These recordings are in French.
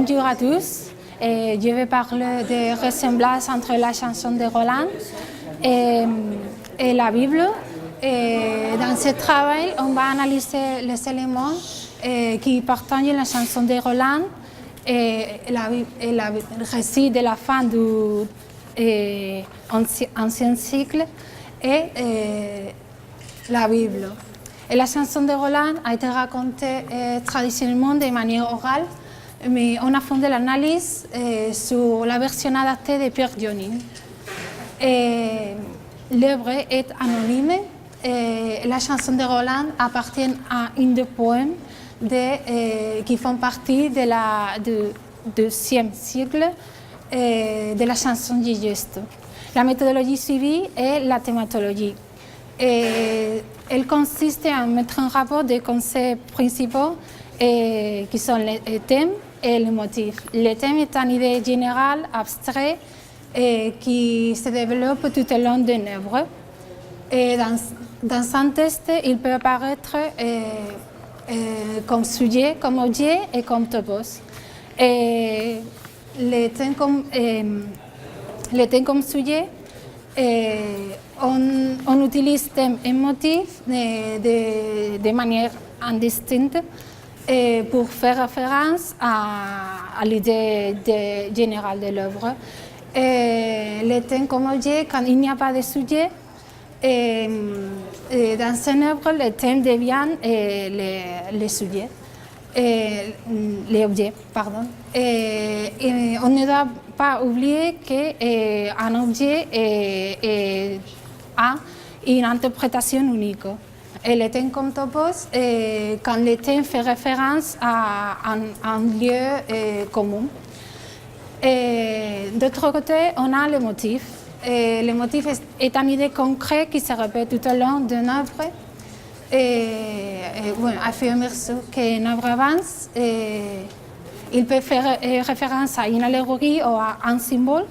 Bonjour à tous. Je vais parler des ressemblances entre la chanson de Roland et la Bible. Dans ce travail, on va analyser les éléments qui partagent la chanson de Roland et le récit de la fin du ancien cycle et la Bible. Et la chanson de Roland a été racontée traditionnellement de manière orale, mais on a fondé l'analyse sur la version adaptée de Pierre Dionin. L'œuvre est anonyme. La chanson de Roland appartient à une des poèmes qui font partie du deuxième cycle de la chanson du geste. La méthodologie suivie est la thématologie. Elle consiste à mettre en rapport des concepts principaux qui sont les thèmes et les motifs. Le thème est une idée générale, abstraite, qui se développe tout au long d'une œuvre. Dans un texte, il peut apparaître comme sujet, comme objet et comme topos. Le thème comme sujet, on utilise thème et motif de manière indistincte pour faire référence à l'idée générale de l'œuvre. Le thème comme objet, quand il n'y a pas de sujet, dans une œuvre, le thème devient le sujet, l'objet, pardon. On ne doit pas oublier qu'un objet a une interprétation unique. Et le thème comme topos, quand le thème fait référence à un lieu commun. D'autre côté, on a le motif. Le motif est une idée concrète qui se répète tout au long d'une œuvre. À fur et à mesure qu'une œuvre avance, il peut faire référence à une allégorie ou à un symbole.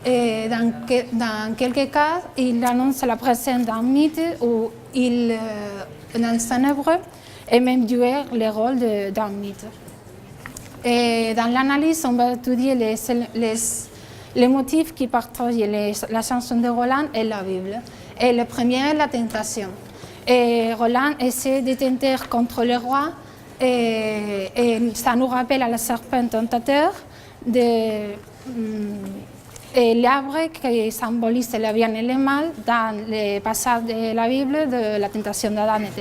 Dans quelques cas, il annonce la présence d'un mythe ou dans son œuvre et même jouer le rôle d'un mythe. Dans l'analyse, on va étudier les motifs qui partagent la chanson de Roland et la Bible. Et le premier est la tentation. Roland essaie de tenter contre le roi et ça nous rappelle à la serpent tentateur et l'arbre qui symbolise le bien et le mal dans le passage de la Bible de la tentation d'Adam et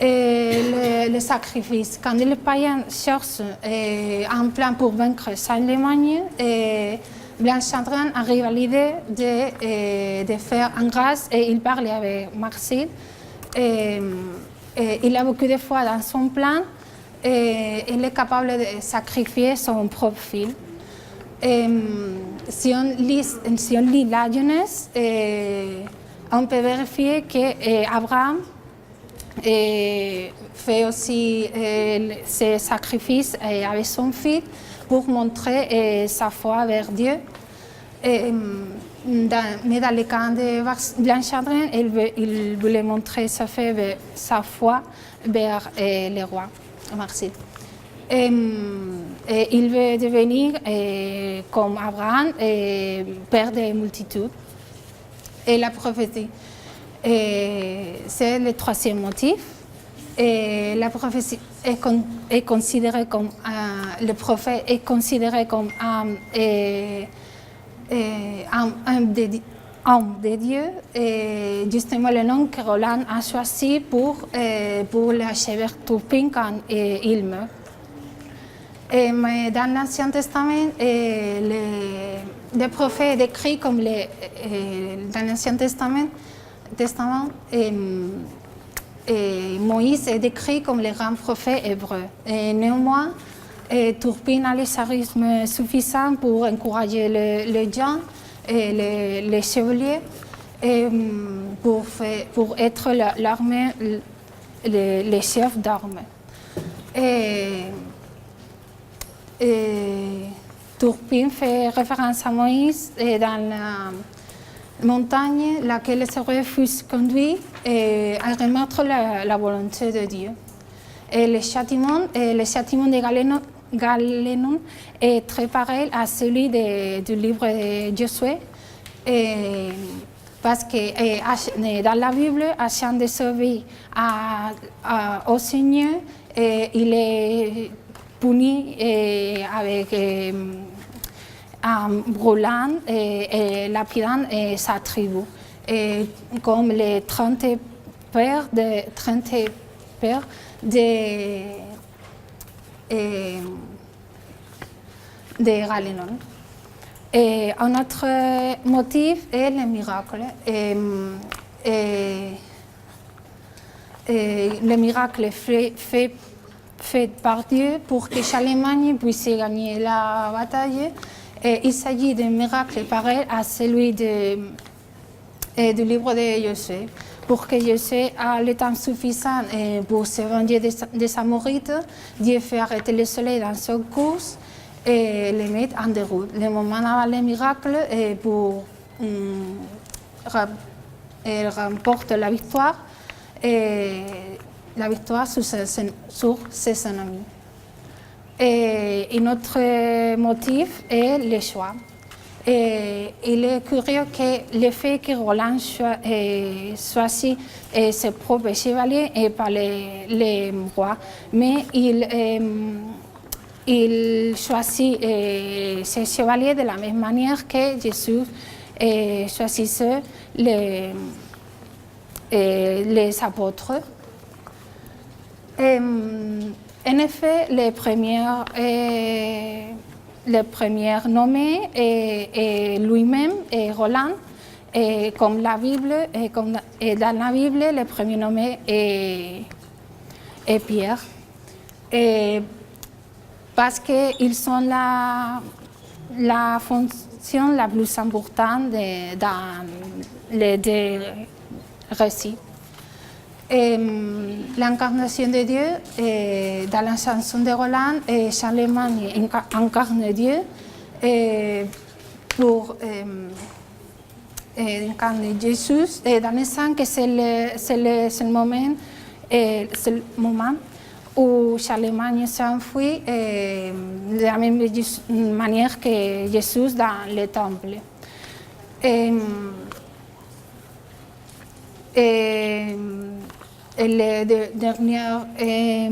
Ève. Le sacrifice. Quand les païens cherchent un plan pour vaincre Charlemagne, Blanchardin arrive à l'idée de faire en grâce et il parle avec Marcille. Il a beaucoup de foi dans son plan et il est capable de sacrifier son propre fils. Si on lit la Genèse, on peut vérifier qu'Abraham fait aussi ses sacrifices avec son fils pour montrer sa foi vers Dieu. Mais dans le cas de Blanchardin, il voulait montrer sa foi vers le roi Marcille. Il veut devenir comme Abraham, père des multitudes. Et la prophétie, c'est le troisième motif. Et la prophétie est considérée comme le prophète est considéré comme un homme de Dieu, et justement le nom que Roland a choisi pour l'achever Turpin quand il meurt. Mais dans l'Ancien Testament, les prophètes décrits comme dans l'Ancien Testament, Moïse est décrit comme le grand prophète hébreu. Néanmoins, Turpin a le charisme suffisant pour encourager les gens et les chevaliers pour être l'armée, les chefs d'armée. Turpin fait référence à Moïse dans la montagne, laquelle se refuse conduit à remettre la volonté de Dieu. Et le châtiment de Galenon est très pareil à celui du livre de Josué. Parce que dans la Bible, à chant de sauver au Seigneur, il est puni avec brûlant et lapidant sa tribu. Et comme les 30 pères de Galenon. Et un autre motif est le miracle. Le miracle fait par Dieu pour que Charlemagne puisse gagner la bataille. Il s'agit d'un miracle pareil à celui du livre de Josué. Pour que Josué ait le temps suffisant pour se venger de sa morite, Dieu fait arrêter le soleil dans son course et les mettre en déroute. Le moment avant le miracle, pour remporter la victoire sur ses ennemis. Et un autre motif est le choix. Et il est curieux que le fait que Roland choisit ses propres chevaliers et pas les rois, mais il choisit ses chevaliers de la même manière que Jésus choisissait les apôtres. En effet, les premiers nommés est lui-même, Roland, et comme la Bible, et dans la Bible, le premier nommé est Pierre. Parce qu'ils sont la fonction la plus importante dans les deux récits. L'incarnation de Dieu, dans la chanson de Roland, Charlemagne incarne Dieu pour incarner Jésus, dans le sens que c'est le moment où Charlemagne s'enfuit de la même manière que Jésus dans le temple. Le dernier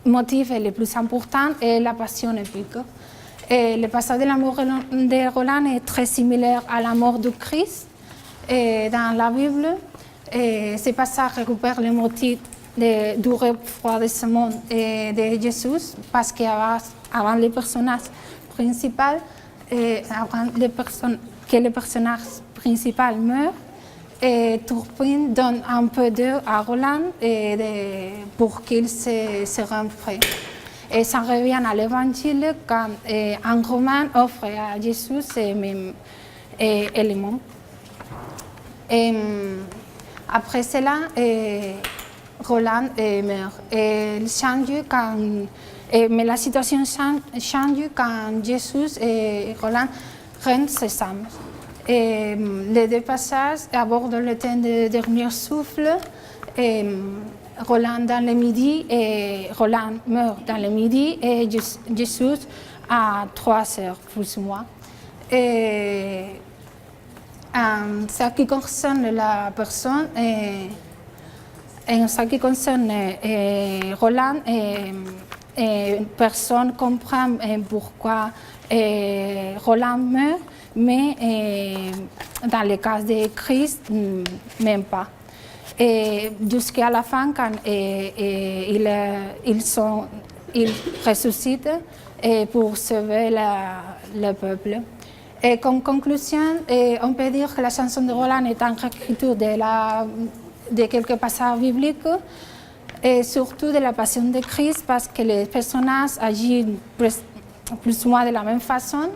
motif et le plus important est la passion épique. Le passage de la mort de Roland est très similaire à la mort du Christ dans la Bible. Ce passage récupère le motif du refroidissement de Jésus parce qu'avant le personnage principal, que le personnage principal meurt, Turpin donne un peu d'eau à Roland pour qu'il se rende frais. Et ça revient à l'évangile quand un Romain offre à Jésus ces mêmes éléments. Après cela, Roland meurt. Mais la situation change quand Jésus et Roland rendent ses âmes. Les deux passages abordent le temps de dernier souffle. Roland dans le midi et Roland meurt dans le midi et Jésus à 3 heures plus ou moins. En ce qui concerne la personne, en ce qui concerne Roland, personne comprend pourquoi Roland meurt, mais dans le cas de Christ, même pas. Et jusqu'à la fin, quand ils ressuscitent pour sauver le peuple. Et comme conclusion, on peut dire que la chanson de Roland est une réécriture de quelques passages bibliques, et surtout de la passion de Christ, parce que les personnages agissent plus ou moins de la même façon.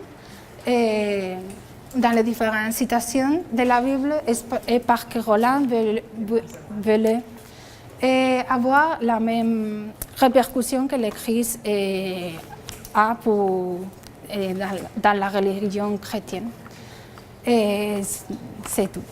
Dans les différentes citations de la Bible, et parce que Roland voulait avoir la même répercussion que le Christ a dans la religion chrétienne. Et c'est tout.